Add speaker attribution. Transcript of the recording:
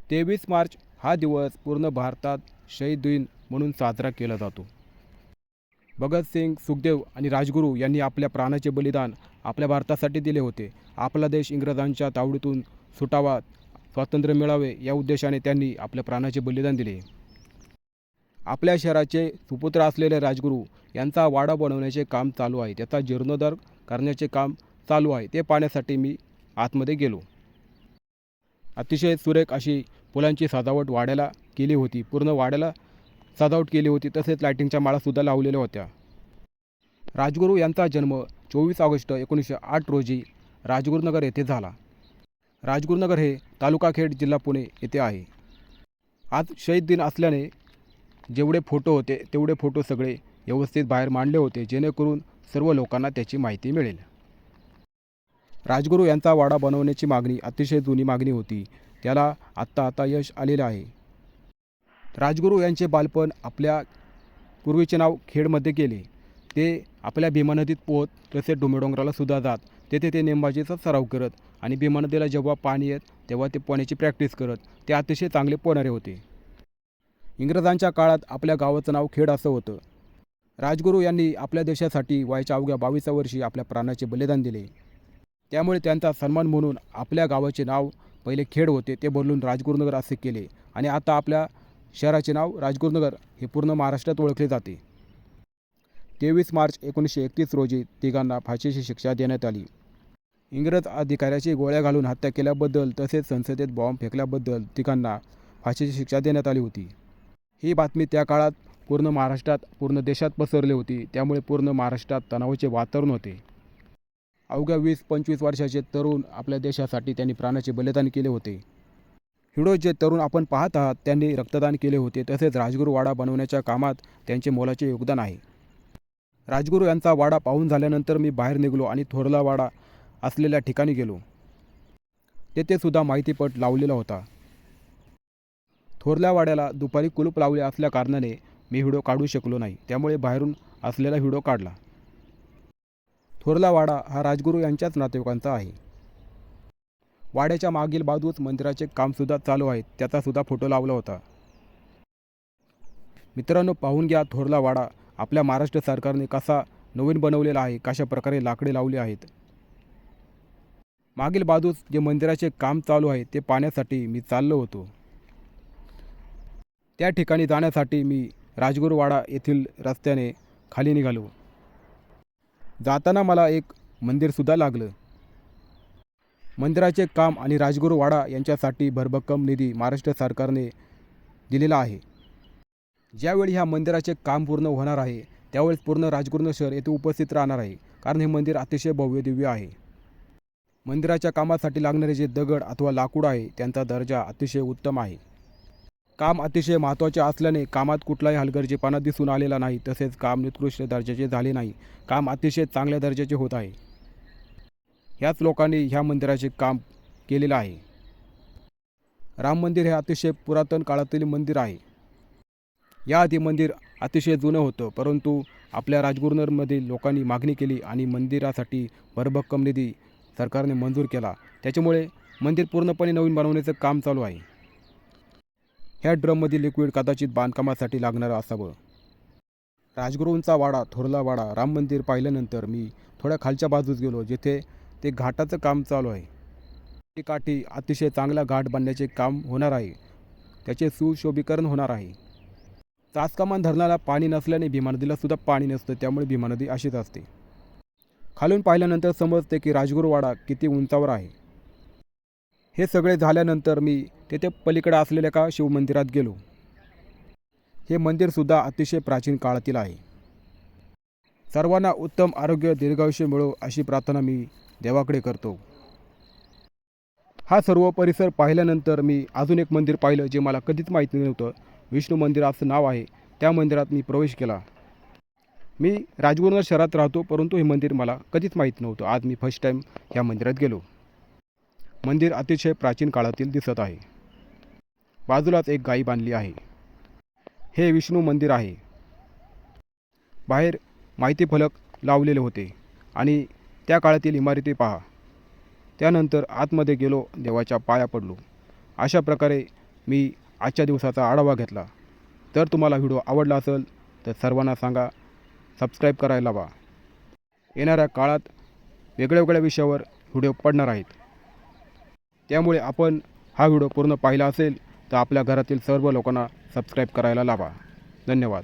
Speaker 1: 23 मार्च हा दिवस पूर्ण भारतात शहीद दिन म्हणून साजरा केला जातो. भगतसिंग, सुखदेव आणि राजगुरू यांनी आपल्या प्राणाचे बलिदान आपल्या भारतासाठी दिले होते. आपला देश इंग्रजांच्या तावडीतून सुटावा, स्वातंत्र्य मिळावे या उद्देशाने त्यांनी आपल्या प्राणाचे बलिदान दिले. आपल्या शहराचे सुपुत्र असलेले राजगुरू यांचा वाडा बनवण्याचे काम चालू आहे. त्याचा जीर्णोद्धार करण्याचे काम चालू आहे. ते पाहण्यासाठी मी आतमध्ये गेलो. अतिशय सुरेख अशी फुलांची सजावट वाड्याला केली होती. पूर्ण वाड्याला सजावट केली होती. तसेच लायटिंगच्या माळासुद्धा लावलेल्या होत्या. राजगुरू यांचा जन्म 24 ऑगस्ट 1908 रोजी राजगुरुनगर येथे झाला. राजगुरुनगर हे तालुका खेड, जिल्हा पुणे येथे आहे. आज शहीद दिन असल्याने जेवढे फोटो होते तेवढे फोटो सगळे व्यवस्थित बाहेर मांडले होते, जेणेकरून सर्व लोकांना त्याची माहिती मिळेल. राजगुरू यांचा वाडा बनवण्याची मागणी अतिशय जुनी मागणी होती. त्याला आता यश आलेले आहे. राजगुरू यांचे बालपण आपल्या पूर्वीचे नाव खेडमध्ये गेले. ते आपल्या भीमा नदीत पोहत, तसेच डोंगराला सुद्धा जात. तेथे ते नेमबाजीचा सराव करत आणि भीमा नदीला जेव्हा पाणी येत तेव्हा ते पोहण्याची प्रॅक्टिस करत. ते अतिशय चांगले पोहणारे होते. इंग्रजांच्या काळात आपल्या गावाचं नाव खेड असं होतं. राजगुरू यांनी आपल्या देशासाठी वयाच्या अवघ्या 22व्या वर्षी आपल्या प्राणाचे बलिदान दिले. त्यामुळे त्यांचा सन्मान म्हणून आपल्या गावाचे नाव पहिले खेड होते, ते बदलून राजगुरुनगर असे केले आणि आता आपल्या शहराचे नाव राजगुरुनगर हे पूर्ण महाराष्ट्रात ओळखले जाते. 23 मार्च 1931 रोजी तिघांना फाशीची शिक्षा देण्यात आली. इंग्रज अधिकाऱ्याची गोळ्या घालून हत्या केल्याबद्दल तसेच संसदेत बॉम्ब फेकल्याबद्दल तिघांना फाशीची शिक्षा देण्यात आली होती. ही बातमी त्या काळात पूर्ण महाराष्ट्रात, पूर्ण देशात पसरली होती. त्यामुळे पूर्ण महाराष्ट्रात तणावाचे वातावरण होते. अवघ्या 20-25 वर्षाचे तरुण आपल्या देशासाठी त्यांनी प्राणाचे बलिदान केले होते. हिरो जे तरुण आपण पाहत आहात त्यांनी रक्तदान केले होते. तसेच राजगुरू वाडा बनवण्याच्या कामात त्यांचे मोलाचे योगदान आहे. राजगुरू यांचा वाडा पाहून झाल्यानंतर मी बाहेर निघालो आणि थोरला वाडा असलेल्या ठिकाणी गेलो. तेथे सुद्धा माहितीपट लावलेला होता. थोरल्या वाड्याला दुपारी कुलूप लावले असल्या कारणाने मी व्हिडिओ काढू शकलो नाही. त्यामुळे बाहेरून असलेला व्हिडिओ काढला. थोरला वाडा हा राजगुरू यांच्याच नातेवाईकांचा आहे. वाड्याच्या मागील बाजूस मंदिराचे कामसुद्धा चालू आहे. त्याचासुद्धा फोटो लावला होता. मित्रांनो, पाहून घ्या थोरला वाडा आपल्या महाराष्ट्र सरकारने कसा नवीन बनवलेला आहे, कशा प्रकारे लाकडे लावली आहेत. मागील बाजूस जे मंदिराचे काम चालू आहे ते पाहण्यासाठी मी चाललो होतो. त्या ठिकाणी जाण्यासाठी मी राजगुरूवाडा येथील रस्त्याने खाली निघालो. जाताना मला एक मंदिरसुद्धा लागलं. मंदिराचे काम आणि राजगुरूवाडा यांच्यासाठी भरभक्कम निधी महाराष्ट्र सरकारने दिलेला आहे. ज्यावेळी ह्या मंदिराचे काम पूर्ण होणार आहे त्यावेळेस पूर्ण राजगुरू शहर येथे उपस्थित राहणार आहे. कारण हे मंदिर अतिशय भव्य दिव्य आहे. मंदिराच्या कामासाठी लागणारे जे दगड अथवा लाकूड आहे त्यांचा दर्जा अतिशय उत्तम आहे. काम अतिशय महत्त्वाचे असल्याने कामात कुठलाही हलगर्जीपणा दिसून आलेला नाही. तसेच काम निकृष्ट दर्जाचे झाले नाही. काम अतिशय चांगल्या दर्जाचे होत आहे. ह्याच लोकांनी ह्या मंदिराचे काम केलेलं आहे. राम मंदिर हे अतिशय पुरातन काळातील मंदिर आहे. याआधी मंदिर अतिशय जुनं होतं, परंतु आपल्या राजगुरुनगरमधील लोकांनी मागणी केली आणि मंदिरासाठी भरभक्कम निधी सरकारने मंजूर केला. त्याच्यामुळे मंदिर पूर्णपणे नवीन बनवण्याचं काम चालू आहे. ह्या ड्रममधील लिक्विड कदाचित बांधकामासाठी लागणारं असावं. राजगुरूंचा वाडा, थोरला वाडा, राम मंदिर पाहिल्यानंतर मी थोड्या खालच्या बाजूस गेलो, जिथे ते घाटाचं काम चालू आहे. ती काठी अतिशय चांगला घाट बांधण्याचे काम होणार आहे. त्याचे सुशोभीकरण होणार आहे. चासकमान धरणाला पाणी नसल्याने भीमा नदीला सुद्धा पाणी नसतं. त्यामुळे भीमा नदी अशीच असते. खालून पाहिल्यानंतर समजते की राजगुरूवाडा किती उंचावर आहे. हे सगळे झाल्यानंतर मी तेथे पलीकडे असलेल्या एका शिवमंदिरात गेलो. हे मंदिरसुद्धा अतिशय प्राचीन काळातील आहे. सर्वांना उत्तम आरोग्य, दीर्घायुष्य मिळो अशी प्रार्थना मी देवाकडे करतो. हा सर्व परिसर पाहिल्यानंतर मी अजून एक मंदिर पाहिलं जे मला कधीच माहिती नव्हतं. विष्णू मंदिर असं नाव आहे. त्या मंदिरात मी प्रवेश केला. मी राजगुरुनगर शहरात राहतो, परंतु हे मंदिर मला कधीच माहीत नव्हतं. आज मी फर्स्ट टाईम या मंदिरात गेलो. मंदिर अतिशय प्राचीन काळातील दिसत आहे. बाजूलाच एक गाई बांधली आहे. हे विष्णू मंदिर आहे. बाहेर माहिती फलक लावलेले होते आणि त्या काळातील इमारती पहा. त्यानंतर आतमध्ये गेलो, देवाच्या पाया पडलो. अशा प्रकारे मी आजच्या दिवसाचा आढावा घेतला. तर तुम्हाला व्हिडिओ आवडला असेल तर सर्वांना सांगा सबस्क्राईब करायला लावा. येणाऱ्या काळात वेगळ्या वेगळ्या विषयावर व्हिडिओ पडणार आहेत. त्यामुळे आपण हा व्हिडिओ पूर्ण पाहिला असेल तर आपल्या घरातील सर्व लोकांना सबस्क्राईब करायला लावा. धन्यवाद.